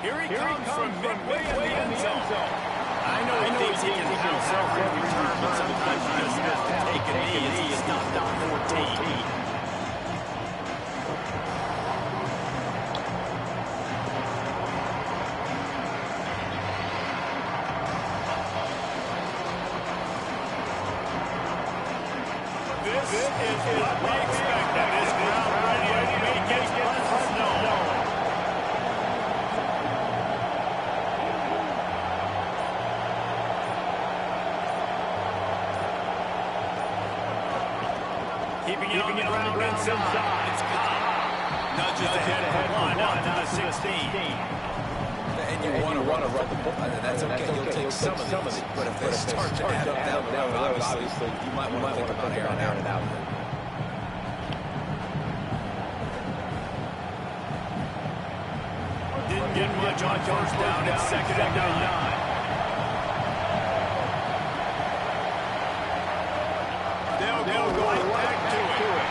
Here he comes from midway in the end zone. I know he thinks he can bounce every return, but sometimes he just has to take a knee as he stopped on 14. This is what we expected. This crowd ready to make his presence known. Keeping it on the ground inside. It's Cobb. Nudges ahead for one out to the 16. And you want to run the ball. That's okay. You'll take some of it. But if they start to add up down the road, obviously, you might want to think about airing it out. Didn't get much on first down. It's 2nd and 9. They'll go right to it.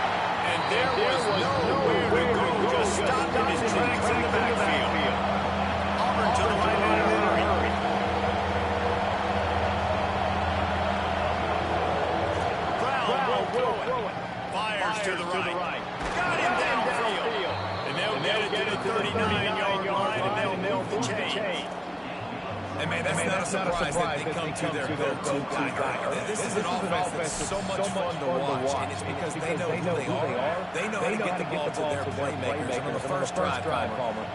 And there was nowhere to go. Just stopped in his tracks in the backfield. Auburn to the line in a hurry. Brown will throw it. Fires to the right. Got him downfield. And they'll get it to the 39-yard line, and they'll milk the chain. And man, that's not a surprise that they come to their go-to guy. This is an offense that's so much fun to watch, and it's because they know who they are. They know how to get the ball to their playmakers. And on the first drive,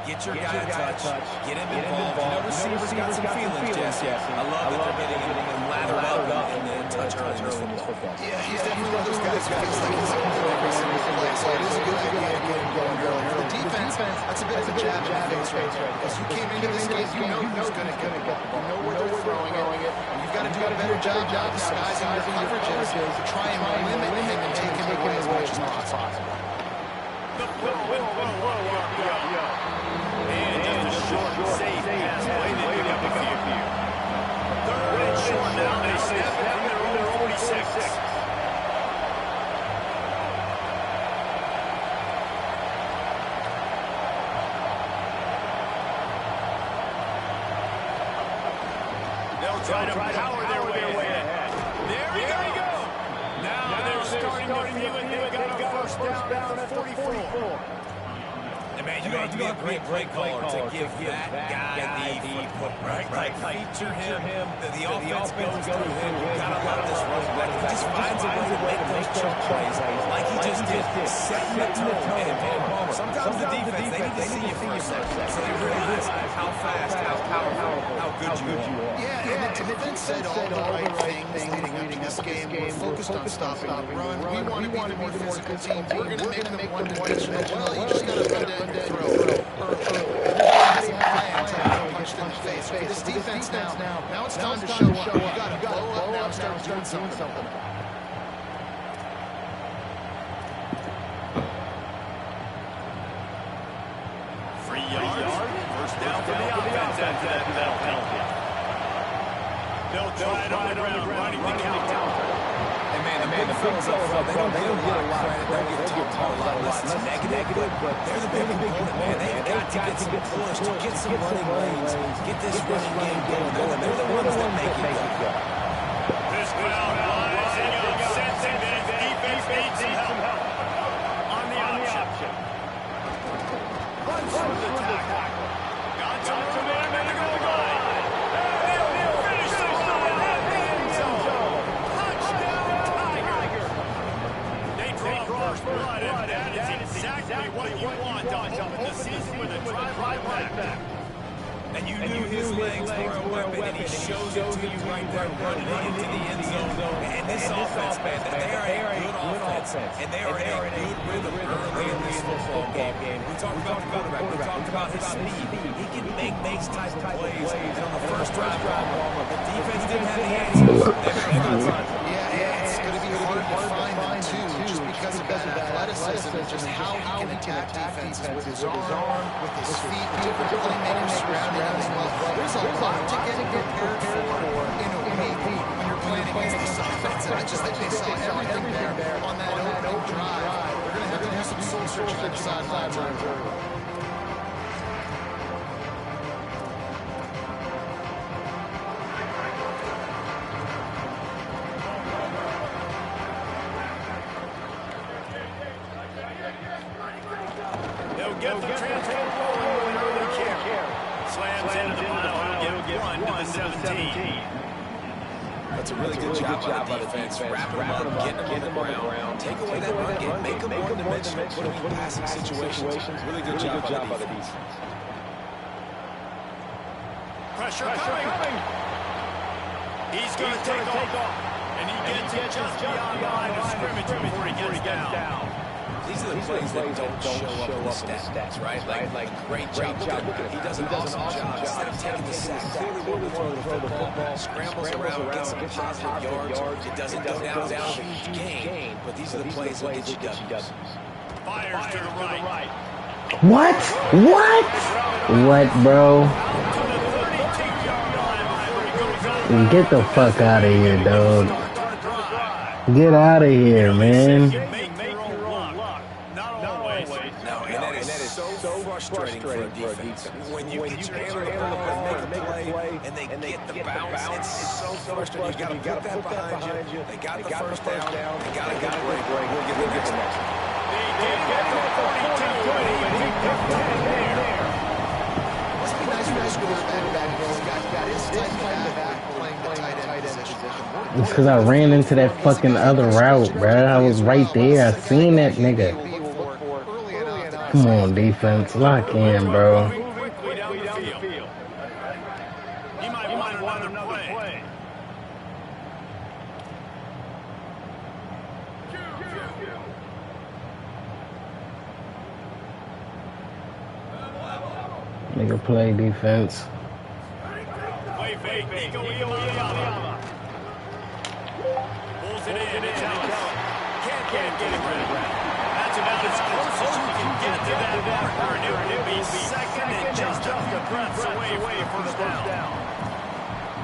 get your guy in touch, get him involved. You know, receivers got some feelings, Jesse. I love that they're getting him lathered up and touch early in this football. Yeah, he's definitely one of those guys who feels like he's going to every single play, so it is a good idea to get him going early. For the defense, that's a bit of a jab in the face right there. Because you came into this game, you know who's going to get the ball. You know where they're throwing it. And you've got to do a better job now disguising your coverages to try and limit him and take him away as much as possible. And just a short, safe pass play. They pick up a few. 3rd and short now. They snap it from their own 46. Try to power their way ahead. There we go. Now they're starting to feel it. They've got a first down at the 44. And man, you have to be a great play caller to give that guy the football, right? Feature him. The offense goes through him. You've got to love this running back. He just finds a way to make those chunk plays like he just did. Setting the tone and sometimes the defense, they need to see you for a second so they realize how fast, how powerful, how good you are. Yeah, and the defense said all the right things leading up to this game. We're focused on stopping the run. We want to be the more physical team. We're going to make them one-dimensional. Well, you just got to put it in throw. Everybody has a plan to get punched in the face. Okay, this defense now it's time to show up. You got to blow up now and start doing something. Free yards. First down for the offense after that penalty. They'll try it on the ground, running the count. And man, the big fellas up front, they don't get a lot of credit. They don't get talked about a lot less negative, but they're the big component, man. They've got to get some push, to get some running lanes, get this running game going. They're the ones that make it go. This crowd rising up, sensing that the defense needs some help. On the option. Runs through the tackle. Got some room there to go wide. They'll finish the run at the end zone. Touchdown, Tiger. They draw first blood, and that is exactly what you want to open the season with a drive right back. And you knew his legs were a weapon, and he shows it to you right there, running into the end zone. And this offense, man, they are a good offense, and they are in a good rhythm early in this football game. We talked about the quarterback. We talked about his speed. He can make these types of plays. And on the first drive, the defense didn't have the answers. They got time. Yeah, it's going to be hard to find them, too, just because of that athleticism and just how he can attack defenses with his arm, with his feet, different playmakers surrounding him as well. There's a lot to get prepared for in a week when you're playing against this offense, and I just think they saw everything there on that opening drive. They're going to have to do some soul searching on the sidelines. get the transfer rolling with an early carry. Slams into the final. He'll get 1 to the 17. That's a really good job by the defense. Wrapping them up, getting them on the ground. Take away that run game, make them one-dimensional, put them in passing situations. Really good job by the defense. Pressure coming. He's going to take off. And he gets it just beyond the line of scrimmage before he gets down. These are the plays that don't show up in the stats, right? Like great job. He does an awesome job. Instead of taking the sack, clearly wanting to throw the football, scrambles around, gets some positive yards. It doesn't go down a huge gain, but these are the plays that get you W's. Fires to the right. What? What, bro? Get the fuck out of here, dog. Get out of here, man. Frustrating for a defense. When you get your hand on the ball and make a play, and they get the bounce, it's so frustrating. You got to put that behind you. They got the first down. They got to get a break. We'll get the next one. They get the 42, and he picked up 10 there. Must be nice for this quarterback. He's got his tight back playing the tight end position. It's because I ran into that fucking other route, bro. I was right there. I seen that nigga. Come on, defense. Lock in, bro. He might want another play. Nigga play defense. Wait, Nico Iamaleava. Pulls it in, it's out. Can't get it right. That's about as close as you can get to that marker, and it will be second and just a few breaths away for first down.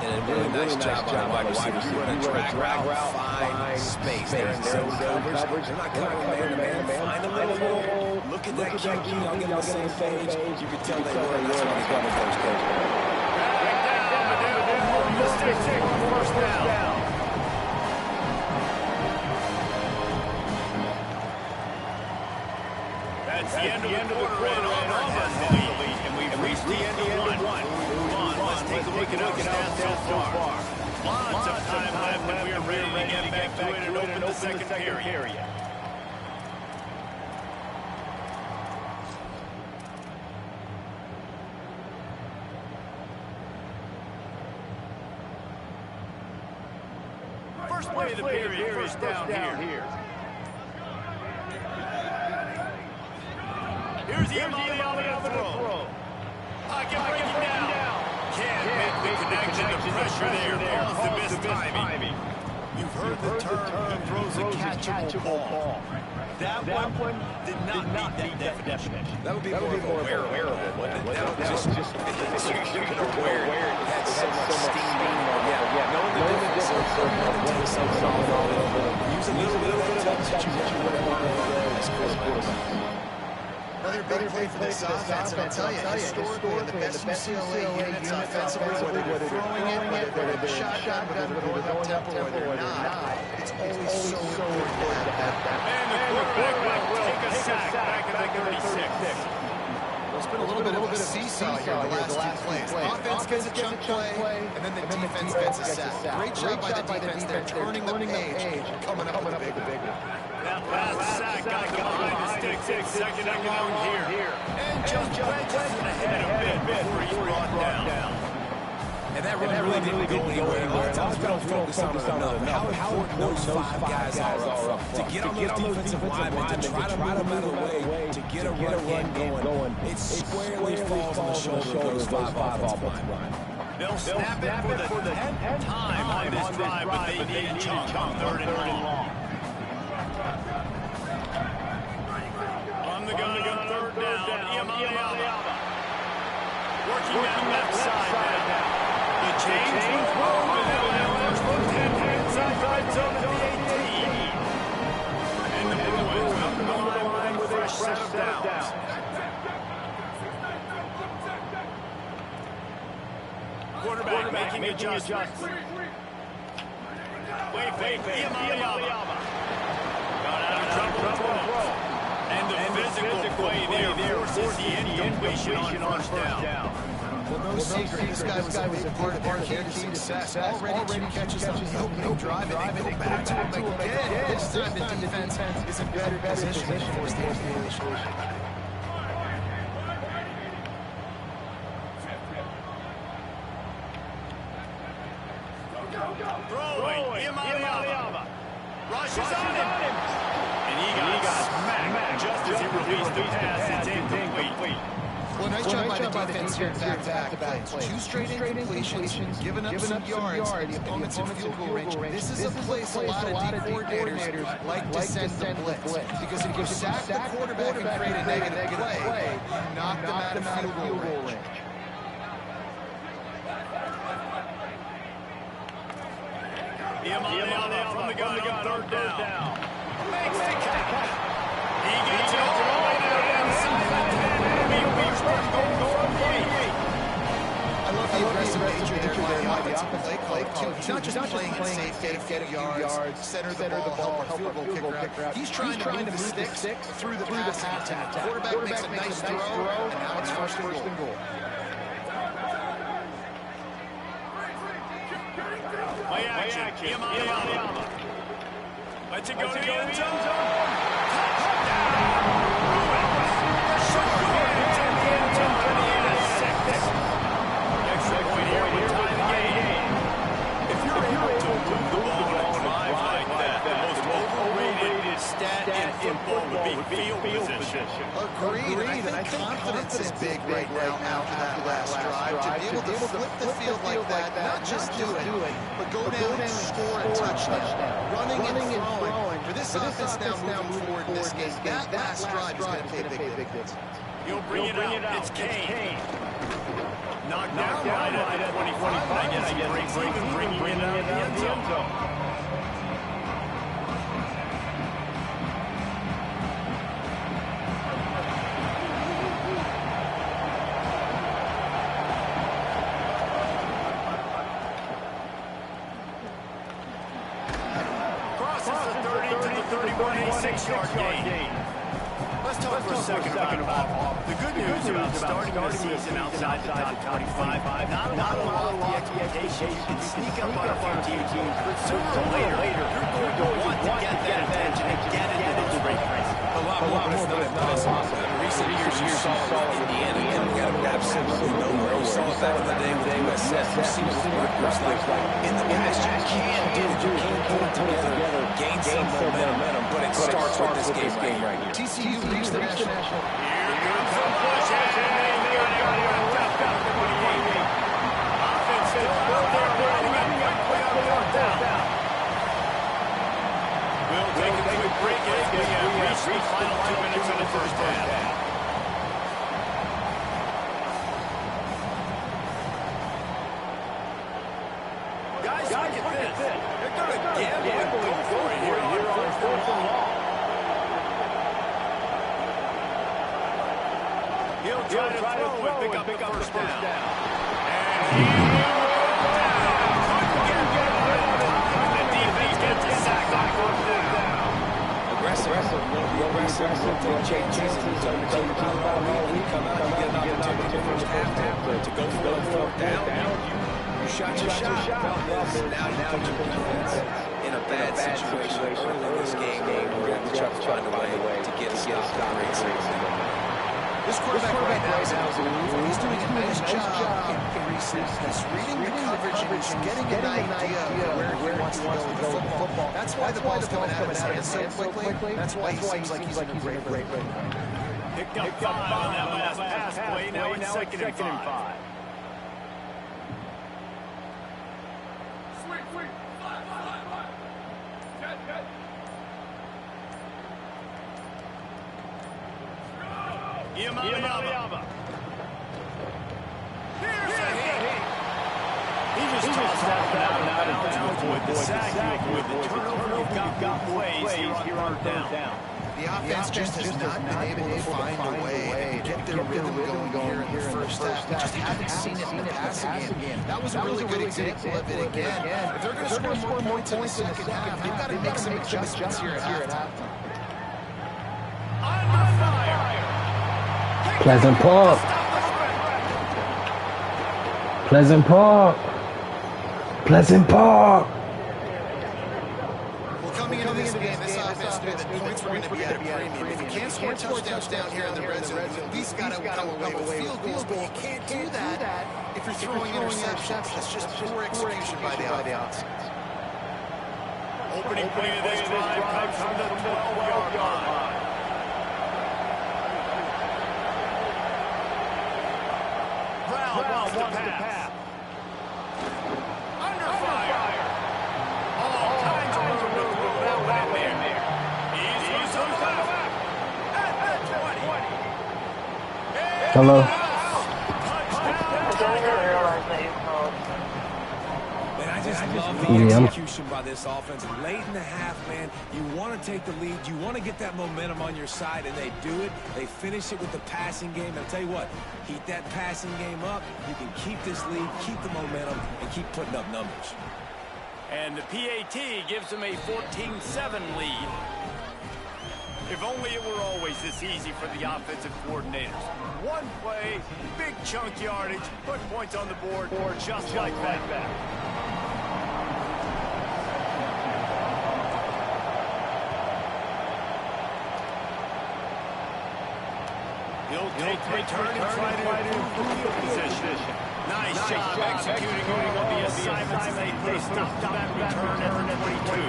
And a really nice job by the wide receiver. You run a drag route, find space. They're in zone coverage. They're not covering man-to-man. Find a little hole. Look at that QB. I'll get on the same page. You can tell they were. That's why they got the first down. First down. That's the end of the quarter, and Auburn lead, and we've reached the end of one. Move on, let's take a look at our stats so far. Lots of time left, and we are ready to get back to it and open the second period. First play of the period, first down here. Here's the Iamaleava throw. I can bring him down. Can't make the connection. The pressure there caused the missed timing. You've heard the term who throws a catchable ball. That one did not meet that definition. That would be more of a wearable, wouldn't it? That would just you're going to wear it. It had so much steam. Yeah. Knowing the difference of take something off, use a little bit of that touch that you want as quarterback. Another big play for this offense, and I'll tell you, historically, in the best UCLA units offensively, whether they're throwing it, whether they're in shotgun, whether they're going up-tempo, whether they're not, it's always so important to have that. And the quarterback will take a sack back at the 36. It's been a little bit of a seesaw here the last two plays. Offense gets a chunk play, and then the defense gets a sack. Great job by the defense there, turning the page, coming up with the big one. That last sack got behind the sticks, second and long here. And just wedges it ahead a bit before he's brought down. And that really didn't go anywhere. A lot of times we don't focus on it enough. How important those five guys are up front. To get on those defensive linemen, to try to move them out of the way, to get a run going. It squarely falls on the shoulder of those five offensive linemen. They'll snap it for the 10th time on this drive, but they need a chunk on third and long. On the gun, third down, Iamaleava. Working that left side now. The change was wrong, and they'll launch from 10 inside red zone at the 18. And the Bruins up the line with a fresh set of downs. Quarterback making adjustments. Wait, Iamaleava. Got out of trouble. And the physical play there forces the incompletion on first down. Well, no secret, this guy was a big part of their key to success. Already 2 catches on the opening drive, and they go back to him again. This time the defense is in better position to force the incompletion. Throwing, Iamaleava. Rushes on him. And he got smacked just as he released the pass. It's incomplete. Well, nice job by the defense here in back-to-back plays. 2 straight incompletions, giving up some yards, the opponents in field goal range. This is a place a lot of D coordinators like to send the blitz. Because if you sack the quarterback and create a negative play, you knock them out of field goal range. Iamaleava from the gun on third down. Makes the catch. He gets it all the way down inside. I love the aggressive nature there by the offensive play too. He's not just playing it safe, get a few yards, center the ball, help a field goal kicker out. He's trying to move the sticks through the passing attack. Quarterback makes a nice throw, and now it's first and goal. Play action. Iamaleava. Lets it go to the end zone. Football would be field position. Agreed. I think confidence is big right now after that last drive. To be able to flip the field like that, not just do it, but go down and score a touchdown. Running and throwing. For this offense now moving forward in this game, that last drive is going to pay big difference. He'll bring it out. It's Kane. Knocked down right at 25. I guess he breaks even, bringing it out of the end zone. Gain. Let's talk for a second about the good news about starting the season outside the top 25. Not a lot of the expectations. You can sneak up on a few teams, but sooner or later, you're going to want to get that attention and get it into the great place. A lot more, but it's not as possible. In recent years, you saw Indiana got absolutely nowhere. You saw it back in the day with USF. You've seen it with like in the past. You can do it. You can pull it together, gain some momentum, but it starts with this game right here. TCU reached the national. Here comes the push, and they got it wrapped up the 28. Offense still out there, running up quickly on fourth down. We'll take a quick break as we reach the final 2 minutes of the first half. Guys, look at this. They're going to gamble and go for it here on fourth and long. He'll try to throw and pick up the first down. And he will go down. Couldn't get it on the defense gets the sack on fourth down. Aggressive. Chases. Come out, you get an opportunity first half to go for the fourth down. You shot your shot. Now you put your defense in a bad situation early in this game. We're going to try to find a way to get a stop. This quarterback right now is he's doing a nice job in recess. He's reading the coverage and he's getting an idea of where he wants to go with the football. That's why the ball's coming out of his hands so quickly. That's why he seems like he's in a great rate. Picked up 5 on that last pass play. Now it's second and 5. Iamaleava. Here's a hit. He just tossed that out of bounds to avoid the sack. With the turnover, you've got plays here on third down. The offense just has not been able to find a way to get their rhythm going here in the first half. We just haven't seen it in the passing game. That was a really good example of it again. If they're going to score more points in the second half, they've got to make some adjustments here at halftime. Under fire. Pleasant Park. Pleasant Park. Pleasant Park. Well, coming into this game, this offense knew that points were going to be at a premium. If you can't score touchdowns down here in the red zone, you at least got to come away with field goals, but you can't do that if you're throwing interceptions. That's just poor execution by the offense. Opening play of this drive comes from the 12-yard line. Brown wants to pass. Under fire. All kinds of room to throw that one in there. He's loose on the left. At the 20. Hello. Man, I just love the execution by this offense. Late in the half, man, you want to take the lead. You want to get that momentum on your side, and they do it. They finish it with the passing game. And I'll tell you what, keep that passing game up. You can keep this lead, keep the momentum, and keep putting up numbers. And the PAT gives them a 14-7 lead. If only it were always this easy for the offensive coordinators. One play, big chunk yardage, put points on the board, just like that. He'll take the return and try to improve the field position. Nice job executing all the assignments they put a stop to that return at the 22.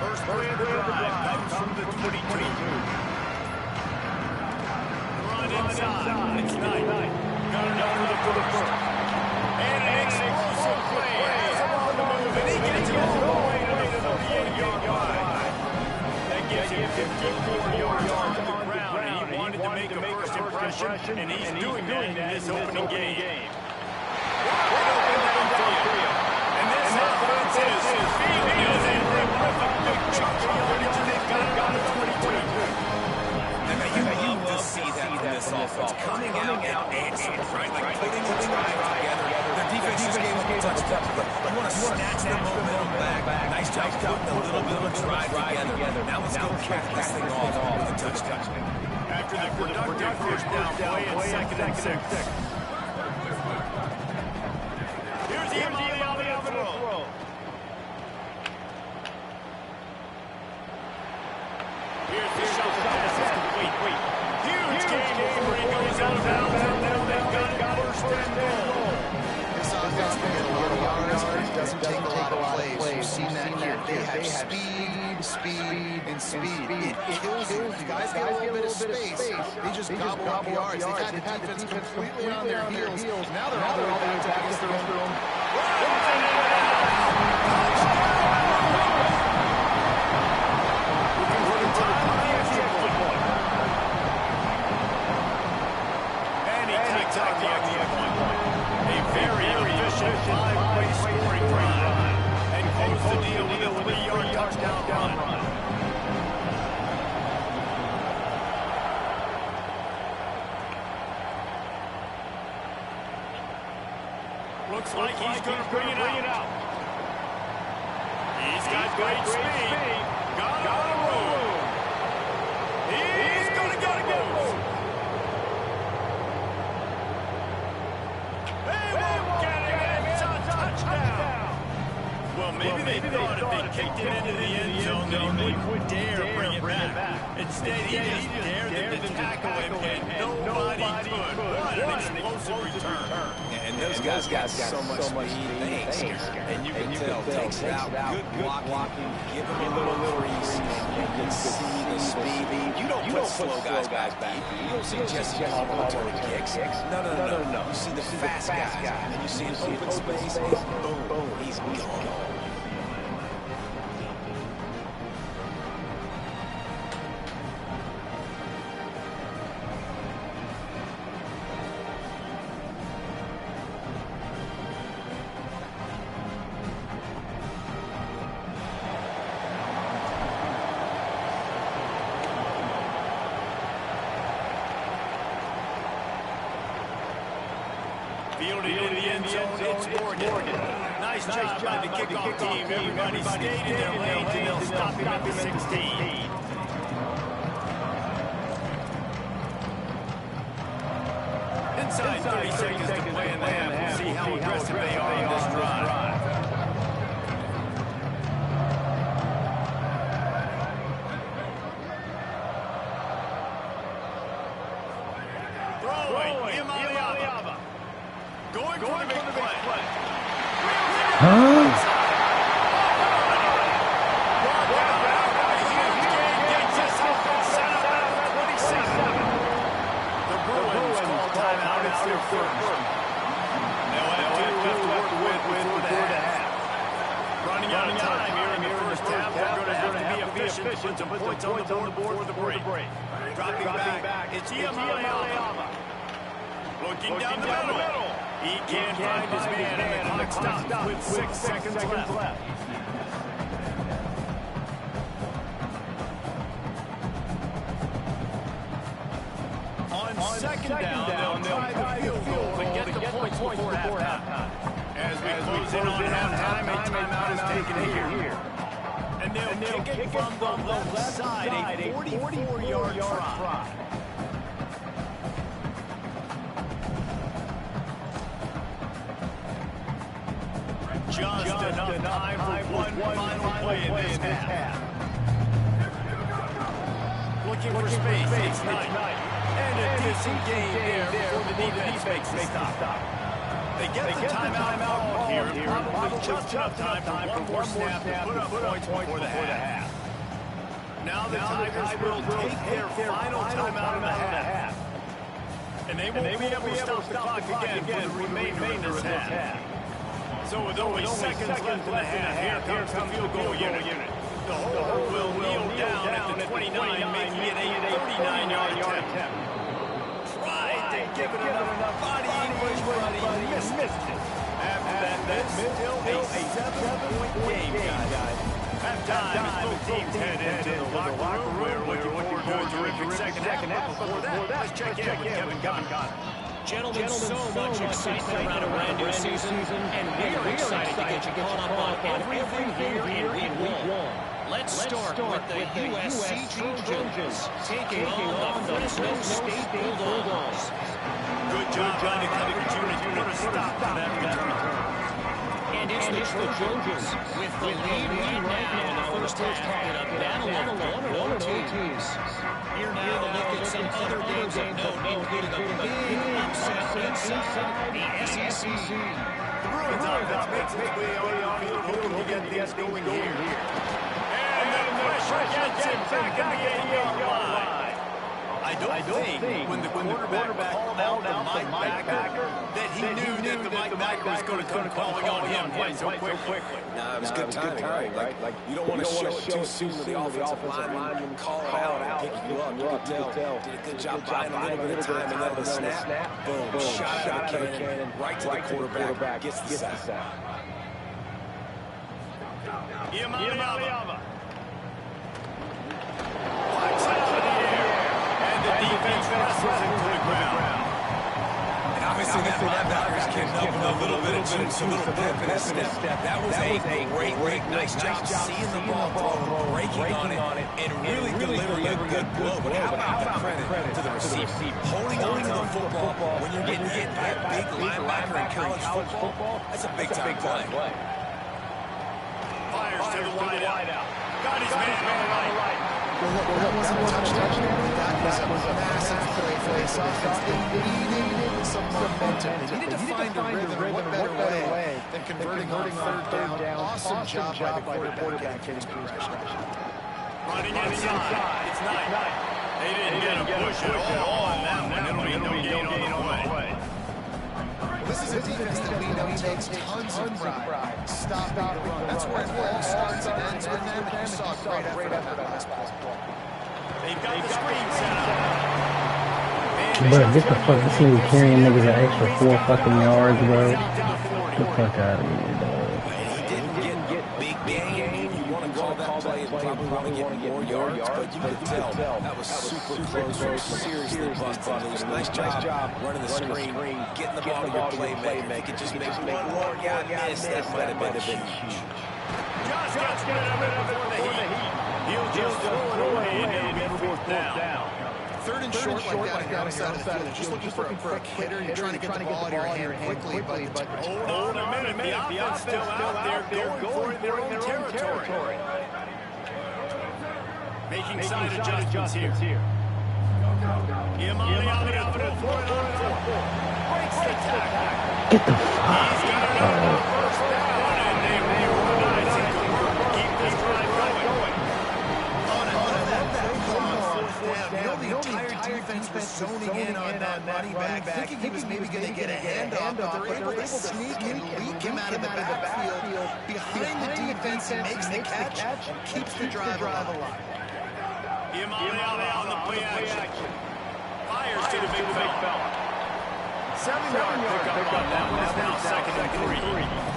First play of the drive comes from the 22. Run inside. It's Knight. Got it over the first. And an explosive play. Has him on the move, and he gets it all the way to the 48-yard line. That gives him 54 yards on the ground, and he wanted to make a first impression, and he's doing that in this opening game. Wide open downfield. And this offense is feeding us a terrific big chunk of yardage, and they've got it on the 22. And you love to see that from this offense. Coming out and answering, right? Like putting the drive together. Their defense just gave up a touchdown. You want to snatch the momentum back. Nice job putting a little bit of a drive together. Now let's go cap this thing off with a touchdown. After the productive first down play and second and 6. Here's the throw. Here's the shot pass is complete. Huge game where he goes out of bounds, and now they've got it first and goal. This offense can get a lot of yards, but it doesn't take a lot of plays. You've seen that here. They have speed, and speed. It kills you. Guys get a little bit of space. They just gobble up yards. They've had the defense completely on their heels. Now they're all the way back to against their own. And he takes out the extra point. A very efficient 5-play scoring drive. And close the deal with a 3-yard touchdown run. Looks like he's going to bring it out. He's got great speed. Got a room. He's going to get a goal. They won't get it, and it's a touchdown. Well, maybe they thought if they kicked it into the end zone that he wouldn't dare bring it back. Instead, he just dared them to tackle him, and nobody could. What an explosive return. And those guys got so much speed. They ain't scared. And you can tell, takes it out, good blocking, give them a little crease, and you can see the speed. You don't put slow guys back. You don't see Jesse Palmer returning kicks. No. You see the fast guys, and you see an open space, and boom, he's gone. Fielded in the end zone, it's Morgan. Nice job by the kickoff team. Everybody stayed in their lanes, and they'll stop him at the 16. Inside 30 seconds to play in the half. We'll see how aggressive they are on this drive. Going for the big play. Huh? The Bruins call timeout. It's their first. They'll have to work with before the half. Running out of time here in the first half. They're going to have to be efficient to put some points on the board for the break. Dropping back. It's Auburn. Looking down the middle. He can't find his man, and the clock stops with 6 seconds left. On second down, they'll try the field goal to get the points before halftime. As we close in on halftime, a timeout is taken here. And they'll kick it from the left side, a 44-yard try. Just enough time for one final play in this half. Looking for space. It's Knight. And a decent gain there before the defense makes the stop. They get the timeout call here. Probably just enough time for one more snap to put up points before the half. Now the Tigers will take their final timeout of the half. And they won't be able to stop the clock again for the remainder of this half. So with only seconds left in the half, here comes the field goal unit. The holder will kneel down at the 29, making it a 39-yard attempt. Tried to give it enough body English, but he missed it. After that, that's still a 7-point game, guys. Halftime as both teams head into the locker room. We're looking forward to a terrific second half. Before that, let's check in with Kevin Connor. Gentlemen, so much excitement around a brand new season, and we are excited to get you caught up on everything here in Week 1. Let's start with the USC Trojans taking on the Fresno State Bulldogs. Good job by the coverage unit to put a stop to that return. And it's the Trojans with the lead right now in the first half in a battle of 1 OTs. Here now to look at some other games of note, including a big upset inside the SEC. The Bruins offense makes its way on the field, hoping to get things going here. And the pressure gets him back on the 8-yard line. I don't think when the quarterback called out the Mike Backer that he knew that the Mike Backer was going to come calling on him quite so quickly. Nah, it was good timing, right? Like you don't want to show it too soon to the offensive lineman, call it out, and pick you up. You can tell. Did a good job buying a little bit of time, and then the snap, boom, shot out of the cannon, right to the quarterback, gets the sack. Iamaleava. Flies out of the air. And the defense wrestles him to the ground. And obviously that linebacker's getting up with a little bit of juice, a little pep in his step. That was a great, nice job seeing the ball thrown, breaking on it, and really delivering a good blow. But how about the credit to the receiver? Holding on to the football when you're getting hit by a big linebacker in college football, that's a big-time play. Fires to the wide out. Got his man on the right. That wasn't a touchdown. That was a massive play for this offense. They needed some momentum. They needed to find a rhythm. What better way than converting on third down? Awesome job by the quarterback getting pressure. Running inside. It's Knight. They didn't get a push at all on that one. It'll be no gain on the play. This is a defense that we know takes tons of pride. Stop the run. That's where it all starts and ends with them. And you saw a great effort on this basketball. They've got the screen set up. Bro, get the fuck, this nigga carrying niggas an extra 4 fucking yards, bro. Get the fuck out of here, dog. He didn't get big game. You want to call that play and probably want to get more yards. yards, but you could tell that was super close or seriously busted loose. Nice job running the screen, getting the ball to your playmaker. If you could just make one more guy miss, that might have been huge. Just gets rid of it before the heat. He'll just throw it away and it'll be fourth down. Third and short like that on the outside of the field. Just looking for a quick hitter. You're trying to get the ball out of your hand quickly, but hold on a minute. The offense still out there going for it in their own territory. Making side adjustments here. Imani out of the fourth. Breaks the tackle. Get the fuck. He's got another first down, and they reorganize it to keep this drive going. The entire defense was zoning in on that running back, thinking he was maybe going to get a handoff, but they're able to sneak and leak him out of the backfield behind the defense and makes the catch and keeps the drive alive. Imani on the play action. Fires to the big fella. 7-yard pickup on that one. It's now second and 3.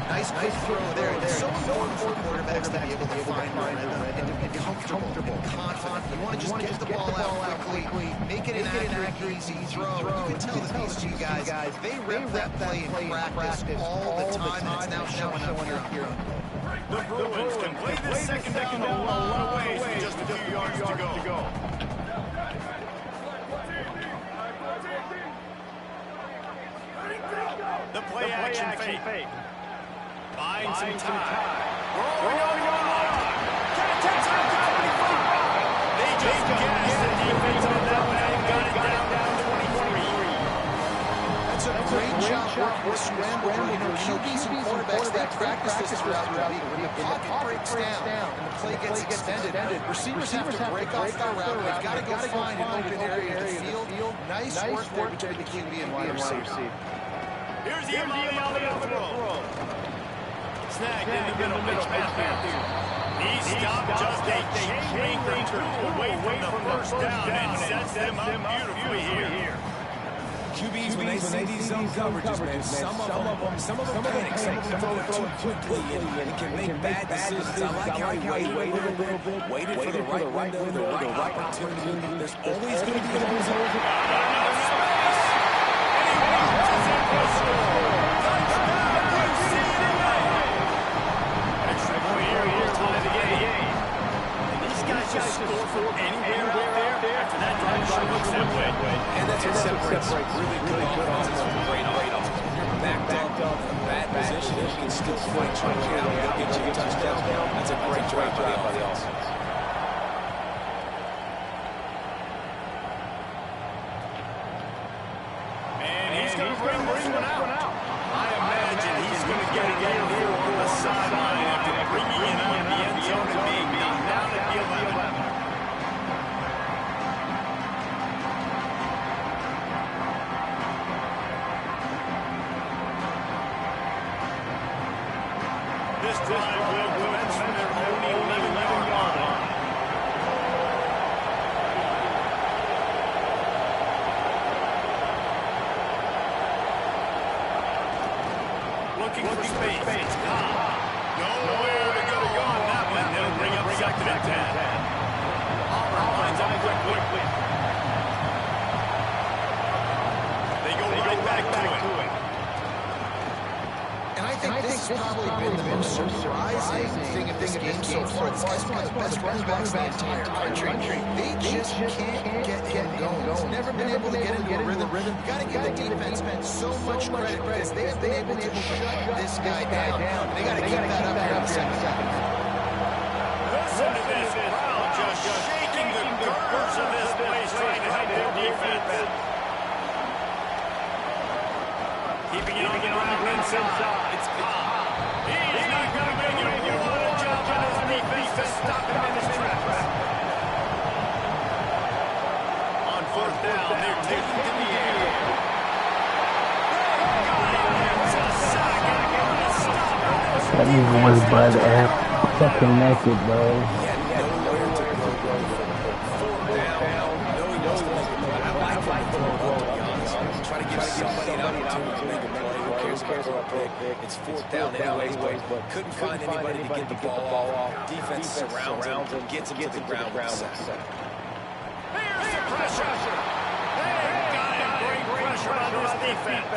Nice quick throw there. It's so important for quarterbacks to be able to find rhythm and to be comfortable and confident. You want to just get the ball out quickly, make it an accurate, easy throw. You can tell that these two guys, they rep that play in practice all the time, and it's now showing up here. The Bruins can play this second down a lot of ways with just a few yards to go. The play action fake. Buying some time. Rolling on. Takes out the 25. They just gassed the defense on that one and got it down to 23. That's a great job working with scramble. You know, QBs and quarterbacks, they practice this throughout the week. When the pocket breaks down and the play gets extended, receivers have to break off their route. They've got to go find an open area of the field. Nice work there between the QB and wide receiver. Here's the Imani on the throw. Snagged in the middle, Mitch Matthews. He stopped just a chain link or two away from the first down and sets them up beautifully here. QBs, when they see these zone coverages, man, some of them panic. Some of them throw it too quickly and can make bad decisions. I like how he waited a little bit, waited for the right window, the right opportunity. There's always going to be a result. Just score from anywhere out there after that drive sure looks that way. And that's what separates really good offenses from great offenses. You're backed up in a bad position, you can still fight your way out and get you a touchdown. That's a great drive by the offense. And he's going to bring this one out. I imagine he's going to get it here on the sideline after bringing it out in the end zone and being knocked down at the 11. This drive will commence from their own 11-yard line. Looking for space. Nowhere to go on that one. They'll bring up second and 10. Auburn lines up quickly. They go right back to it. And I think this has probably been the most surprising thing of this game so far. This guy's one of the best running backs in the entire country. They just can't get him going. He's never been able to get into a rhythm. You've got to give the defense so much credit because they have been able to shut this guy down. They got to keep that up here in the second. Listen to this crowd just shaking the girders of this place trying to help their defense. Keeping it on the inside. It's Cobb. He's not going to make it. You want a job on his defense to stop him in his tracks. On fourth down, they're taking to the air. That nigga was butt ass fucking naked, bro. He had nowhere to go. Fourth down. No, he knows what to do. I like him to be honest. Try to give somebody an opportunity to make a play. Who cares about a pick? It's fourth down anyways, but couldn't find anybody to get the ball off. Defense surrounds him, gets him to the ground with a sack. Here's the pressure. They've got to bring pressure on this defense.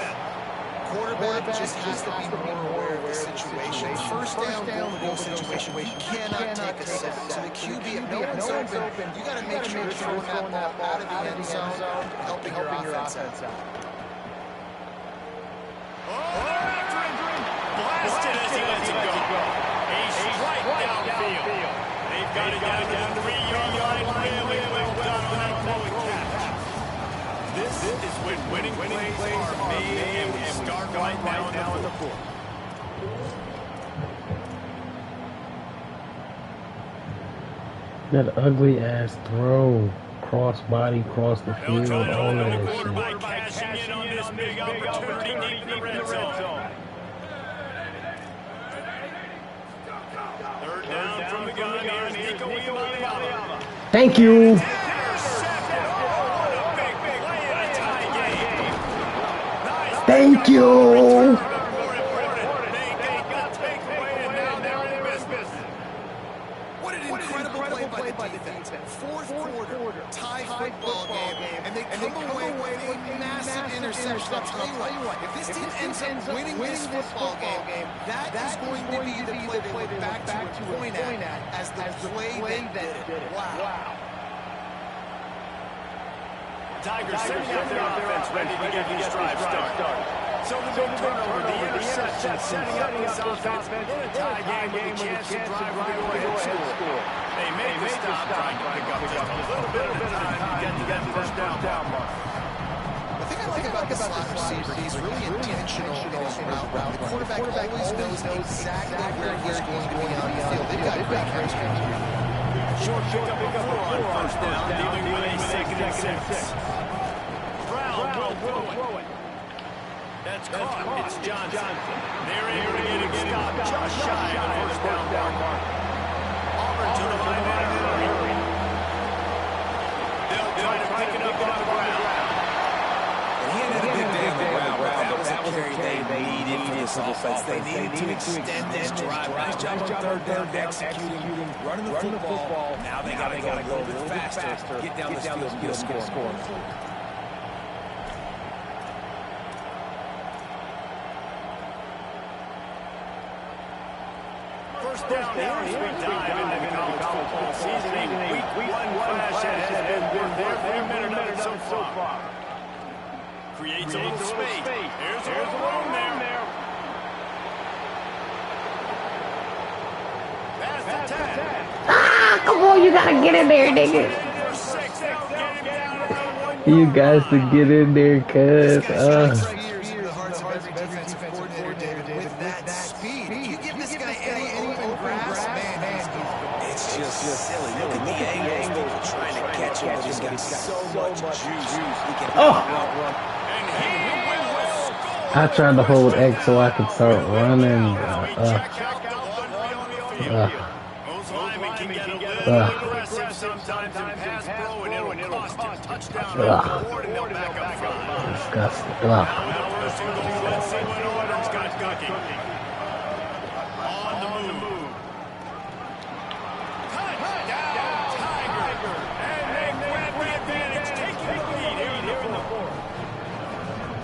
Quarterback just has to be more aware of the situation. First down, goal situation. You cannot take a sack. So the QB, if no one's open, you got to make sure you're throwing that ball out of the end zone, helping your offense out. Blasted as he lets it go. A strike downfield. They've got to get it down the 3-yard line. Really well done on that blowing catch. This is when winning plays are made, and we start right now in the fourth. That ugly ass throw, cross body, cross the field, all of that shit. Cashing in on this big opportunity deep in the red zone. Third down from the gun. Here's Nico Iamaleava. Thank you. Thank you. What an incredible play by the defense. Fourth quarter, tie football game, and they come away with a massive interception. I'll tell you what, if this team ends up winning this football game, that is going to be the play they look back to and point at as the play that did it. Wow. Tigers setting up their offense, ready to get these drives started. So the big turnover, the interception, setting up this offense in a tie game with a chance to drive for the go-ahead score. They make the stop, trying to pick up just a little bit of time to get to that first down mark. The thing I like about this slot receiver, he's really intentional in his route. The quarterback always knows exactly where he's going to be on the field. They've got great chemistry. Short pick up a 4 on first down, dealing with a 2nd and 6. Brown will throw it. That's caught. It's Johnson. They're able to get him stopped just shy of the first down mark. Auburn to the line in a hurry. They'll try to pick it up on the ground. And he ended a big day on the ground, but that was a carry they needed for this offense. They needed to extend this drive. Nice job on third down, executing, running the football. Now they got to go a little bit faster, get down the field and get a score. First down now as we dive into the college football season. Week 1 flash has been every minute so far. Creates a little space. There's a little room there. That's the 10. Ah, come on, you gotta get in there, nigga. You guys to get in there, cuz. It's just silly. Look at the angles trying to catch him, but he's got so much juice. He can outrun. I tried to hold X so I could start running. Most linemen can get a little aggressive sometimes in pass pro, and it'll cost him touchdown reward, and they'll back up front. Disgusting. Now first and goal. Let's see what Auburn's got cooking. On the move. Touchdown, Tiger. And they grab the advantage, taking the lead here in the fourth.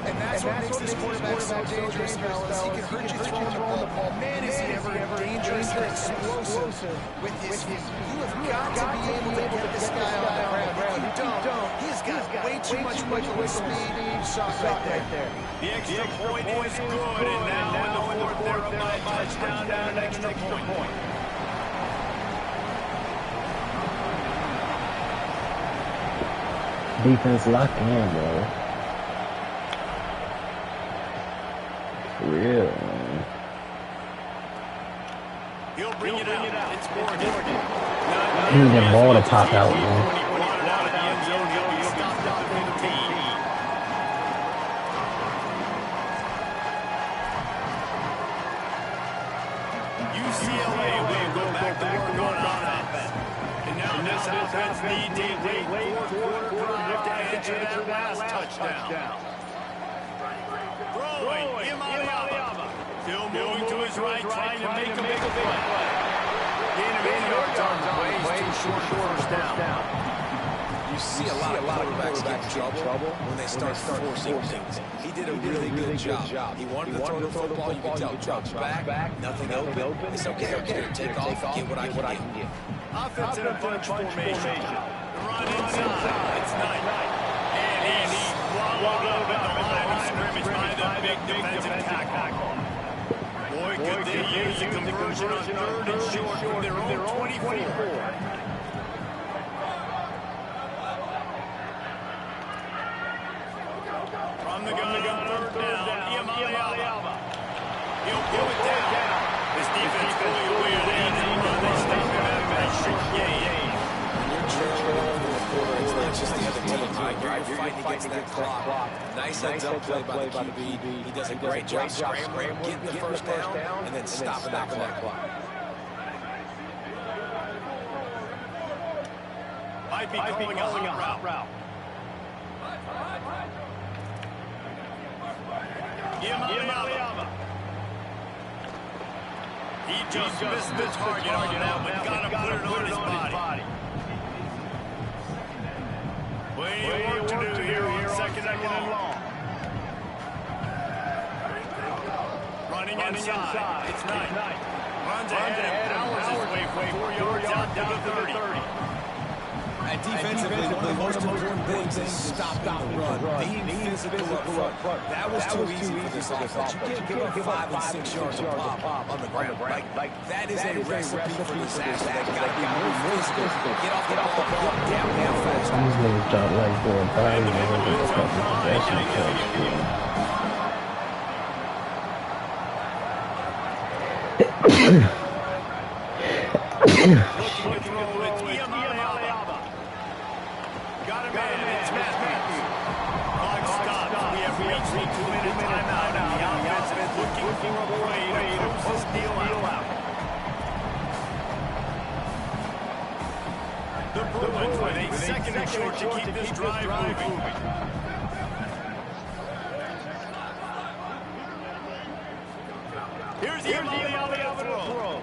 And that's what makes this quarterback so dangerous, fellas. He can hurt you throwing the ball. Man, is he ever dangerous and explosive with his feet. You have got to be able to get this guy on the ground. If you don't, he's got way too much wiggle and speed. Shot right there. The extra point is good, and now in the fourth, they're about touchdown down an extra point. Defense locked in, bro. For real, man. He'll bring it out. It's Morgan. I need that ball to pop out, man. UCLA will go back to work on offense. And now this offense needs a late fourth quarter drive to answer that last touchdown. Throwing, Iamaleava. Still moving to his right, trying to make a big play. Gain of 8 yards on the way. He's too short for first down. You see a lot of quarterbacks get in trouble when they start forcing things. He did a really good job. He wanted to throw the football. You can tell. Drops back. Nothing open. It's okay. Take off. Get what I can get. Offensive bunch formation. Run inside. It's night. And he wallowed up at the line of scrimmage by the big defensive tackle. Boy, could they use a conversion on 3rd and short from their own 24. From the gun on 3rd down, Alba. He'll pull it down. This defense fully aware that he can run. They stop him after that short gain. When you're trailing over the quarter, it's not just the other team, right? You're fighting against that clock. Nice heads-up play by the QB. He does a great job scrambling, getting the first down, and then stopping that clock. Might be calling a hot route. Alba. He just missed the target on that one. Got to put it on his body. Plenty of work to do here on 2nd and long. Running inside. It's Knight. Runs ahead and powers his way 4 yards out to the 30. And defensively, one of the most important things is stopping the run. Being physical up front. That was too easy for this offense. You can't give up 5 and 6 yards of pop on the ground. Like that is a recipe for disaster. That got to be more physical. Get off the ball, down fast. These niggas drop like 4 or 5 and they get the fucking possession. Got a man, it's Matthews. Clock stops. We have reached the 2-minute timeout. And the offense is looking for a way to close this deal out. The Bruins with a 2nd and short to keep this drive moving. Here's the throw.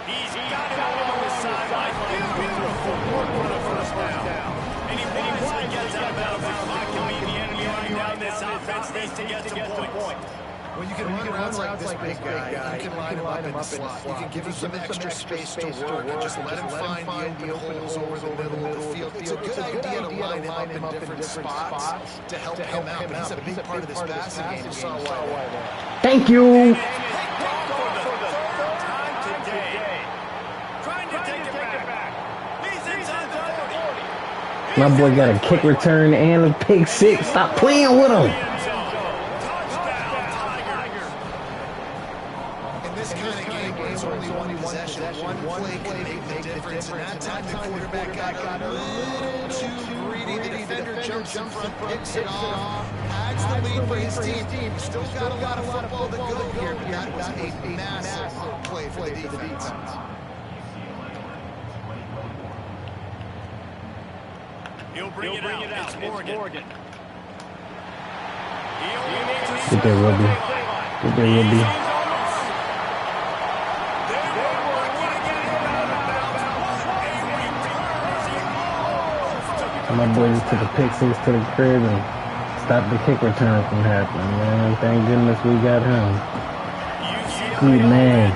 He's got it along the sideline. Beautiful work for the first down. And he wisely gets out of bounds. The clock can be the enemy running down. This offense needs to get some points. Well, you can run routes like this big guy. You can line him up in the slot. You can give him some extra space to work and just let him find the open holes over the middle of the field. It's a good idea to line him up in different spots to help him out. He's a big part of this passing game. You saw why there. Thank you. My boy got a kick return and a pick 6. Stop playing with him. In this kind of game where it's only one possession, one play can make the difference. And that time the quarterback got a little too greedy. The defender jumps in front, picks it off, adds the lead for his team. He's still got a lot of football to go here, but that was a massive play for the defense. He'll bring it out. It's Morgan. Get there, Ruby. Get there, Ruby. My boys took a pick 6 to the crib and stopped the kick return from happening, man. Thank goodness we got him. Good man.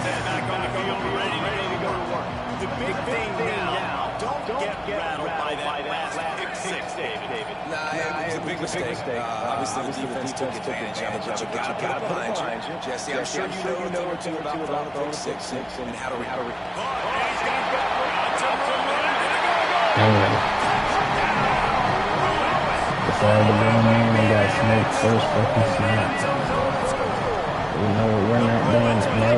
Obviously, the defense took advantage of it, but you got to put it behind you. Jesse, I'm sure you know what to do about throwing pick 6 and how to recover. Decided to go in there and got smoked first fucking snap. You know what, we're not doing it. No.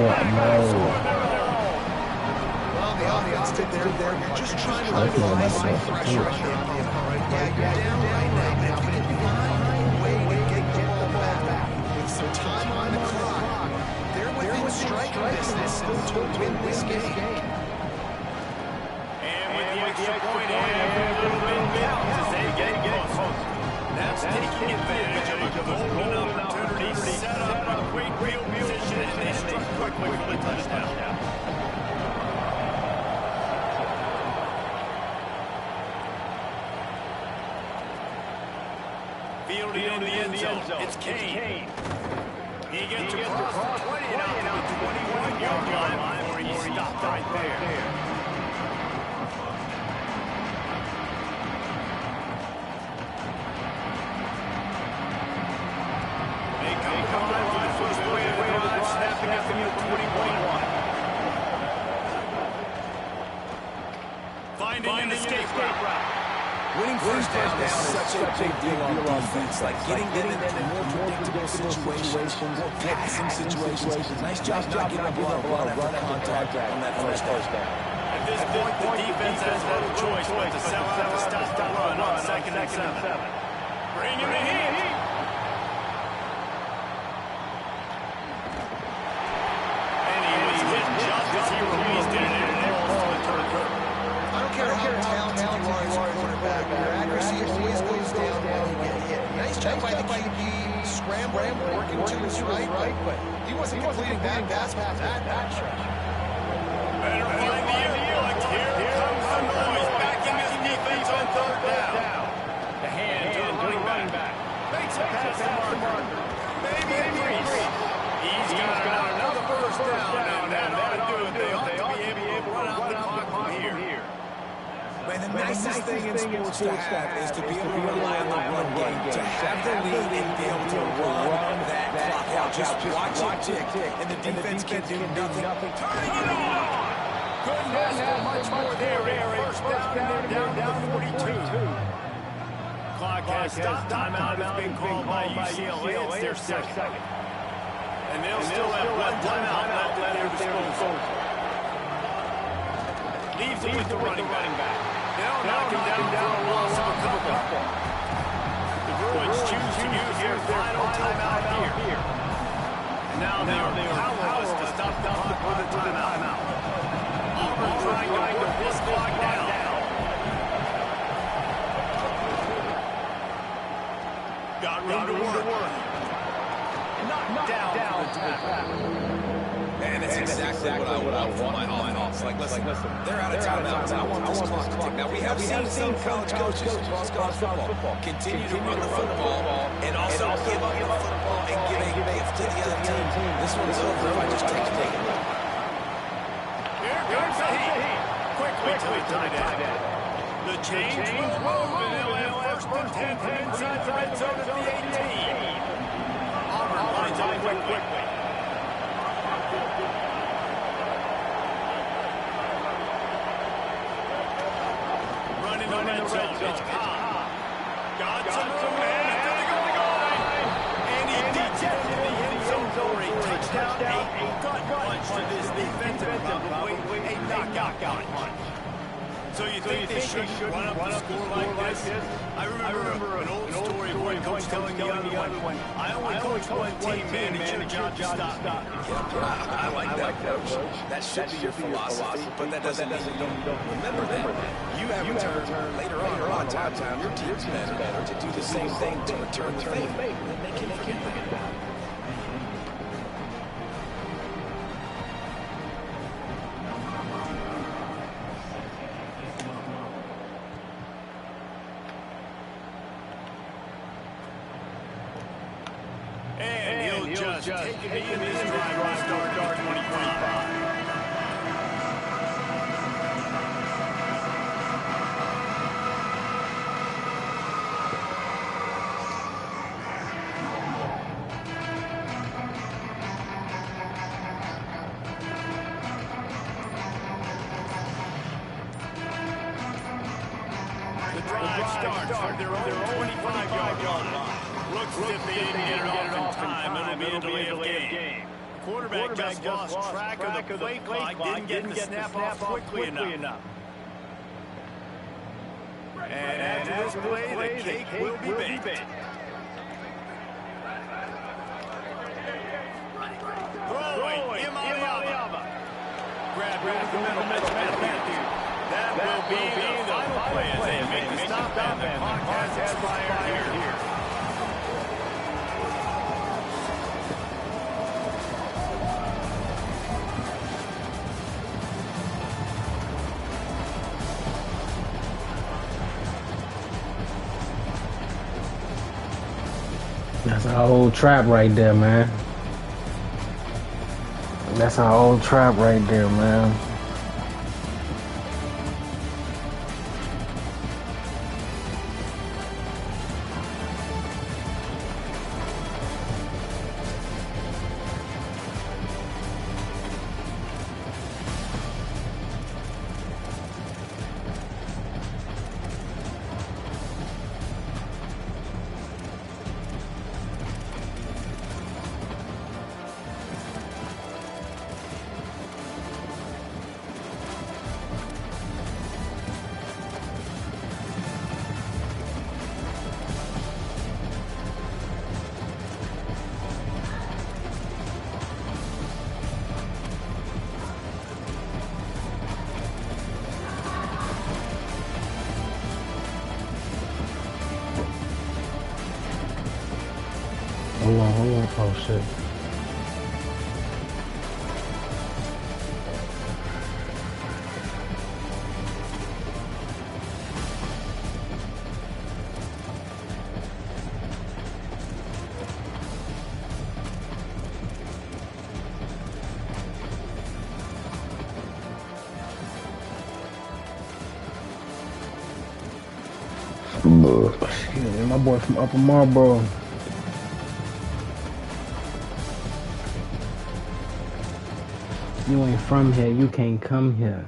Well, the offense did there. You're just trying to apply some pressure on the opponent. Yeah, you're down right now, but if you can find a way to get the ball back with some time on the clock, they're within striking distance to win this game. And with the extra point, a little bit down as they get close. That's taking advantage of a golden opportunity opportunity set up a great field position, and they struck quickly for the touchdown. Fielded in the end zone. It's Kane. He gets across the 20 and out to the 21-yard line before he stopped right there. They come from the line for the way to drive, snapping at the 20-point line. Finding an escape route. Winning first down is such a big deal on defense, like getting them into more predictable situations, more passing situations. Nice job not giving up a lot of run after contact on that first down. At this point, the defense has no choice but to sell out to stop the run on 2nd and 7. Bring him in heat. And he was hit just as he released it, and it almost turned the curve. I don't care how talented you are as a quarterback, your accuracy always goes down when you get hit. Nice job by the QB, scrambling, working to his right, but he wasn't completing bad pass after that stretch. Better find the impact. Here comes the noise. Back in this defense on 3rd down. The hand to the running back. Makes a pass to Marker. Maybe a breeze. He's got another first down. That ought to do it. They ought to be able to run out the clock from here. Man, the nicest thing in sports to have is to be able to rely on the run game, to have the lead and be able to run that clock out. Just watch it tick, and the defense can do nothing. Turning it on! Couldn't have much more there. First down, down 42. Clock has stopped. Timeout has been called by UCLA. It's their second. And they'll still have one timeout left at their disposal. Leaves it with the running back. They'll knock him down for a loss of a couple. The Bruins choose to use their final timeout here. And now they are powerless to stop the clock for the timeout. Auburn trying to work this clock down. Got room to work. Knocked down for the tackle. And that's exactly what I want from my offense. Like, listen, they're out of timeouts. I want this clock to tick. Now, we have seen some college coaches across college football continue to run the football and also give up the football and give a gift to the other team. This one's over if I just take it. Here comes the heat. Quickly to the tight end. The change was moving. They'll have 1st and 10 inside the red zone at the 18. Auburn lines up quickly. Running the red zone. It's Cobb. Got some room ahead to the goal line. And he detected the end zone for a touchdown. A gut punch to this defensive, probably a knockout punch. So you think they should run up the score like this? I remember an old story of one coach telling the other one, I only coach one team, man, it's your job to stop me. I like that, coach. That should be your philosophy, but that doesn't mean you don't remember that. You have a turn later on, or on time, your team's better to do the same thing to return the favor. And they can forget that. And he'll just take it in this drive to start at 25. The drive starts from their own 25-yard line. Looks as if they didn't get it off in time. It'll be a delay of game. Quarterback just lost track of the play clock. Didn't get the snap off quickly enough. And after this play, the cake will be baked. Throwing, Imaliaba. Grab back the middle. That will be the final play as they make the stop and the clock has expired here. That's our old trap right there, man. That's our old trap right there, man. Hold on. Oh, shit. Excuse me, my boy from Upper Marlboro. You ain't from here, you can't come here.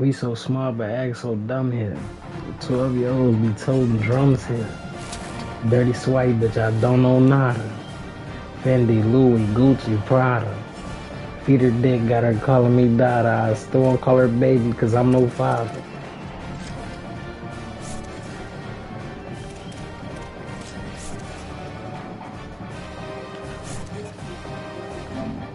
We so smart but act so dumb here. 12-year-olds be toting drums here. Dirty swipe, bitch, I don't know nada. Fendi, Louis, Gucci, Prada. Feed her dick, got her calling me Dada. I still won't call her baby cause I'm no father.